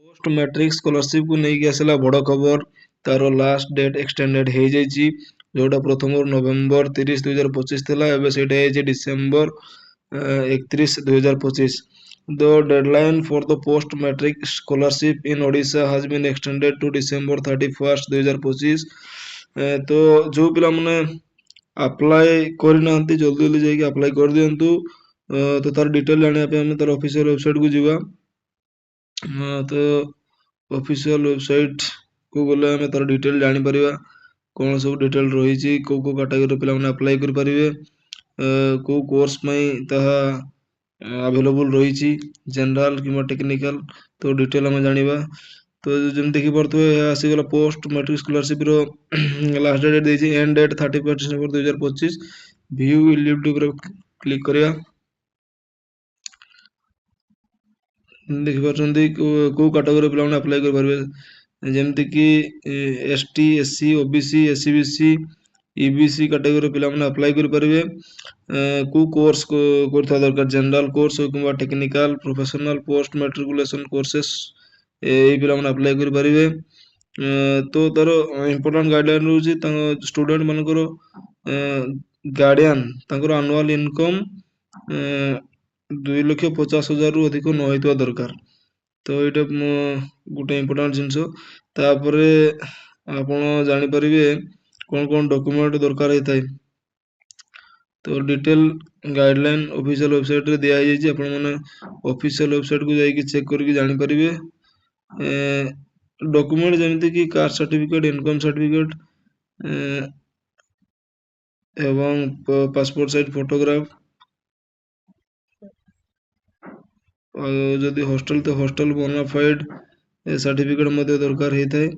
Post matric scholarship को नहीं आसला बड़ खबर तार लास्ट डेट एक्सटेंडेड हो जाइए जोटा प्रथम नवेम्बर 30/2025 थिला एबे सेटा है December 31/2025 the deadline for the post matric scholarship in Odisha has been extended to December 31/2025 तो जो पिला माने अप्लाई करना जल्दी जल्दी जाइए अप्लाई कर दिंतु तो तार डिटेल जाना तार ऑफिशियल वेबसाइट को जीवा तो ऑफिशियल वेबसाइट को गले आम तार डिटेल जापर कौन सब डिटेल रही कौ कौ कैटेगरी पे अप्लाई करेंगे कौ कोर्स अवेलेबल रही जनरल कि टेक्निकल तो डिटेल आम जाना तो जमी देखिपे आसीगला post matric scholarship last date देती end date 31/12/2025 view eligibility click करिया देखिपारे कौ कैटेगरी पे अप्लाई करेंगे जमती कि ST SC OBC SEBC EBC category पे अप्लाई करेंगे कौ कोर्स करता दरकार जनरल कोर्स कि technical professional post matriculation courses ये पे अप्लाई करेंगे तो तार इम्पोर्टाट गाइडलाइन रोचे स्टूडेंट मानकर गार्डियन आनुआल इनकम 2,50,000 रु अधिक न होता दरकार तो ये गोटे इम्पोर्टाट जिनस आप जापर कौन कौन डॉक्यूमेंट दरकार होता है तो डिटेल गाइडलाइन ऑफिशियल वेबसाइट रे दिया जाइए आपने ऑफिशियल वेबसाइट को जाइए चेक करके जापर डॉक्यूमेंट जमती कि कास्ट सर्टिफिकेट इनकम सर्टिफिकेट एवं पासपोर्ट साइज फोटोग्राफ जदि हॉस्टल तो हॉस्टल बोनाफाइड सर्टिफिकेट दरकार होता है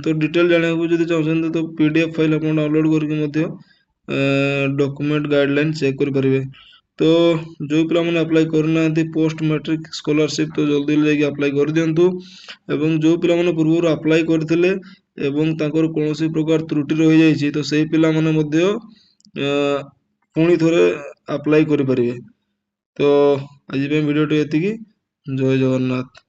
तो डिटेल जाना जब चाहते तो पीडीएफ फाइल आप डाउनलोड करके डॉक्यूमेंट गाइडलाइन चेक करेंगे तो जो पे अप्लाई करना पोस्ट मैट्रिक स्कॉलरशिप तो जल्दी जाके अप्लाई कर दिंतु एवं जो पे पूर्व अप्लाई करते कौन प्रकार त्रुटि रही जाइए तो से पिला पुणी थे अप्लाई करें तो आज वीडियो ये जय जगन्नाथ।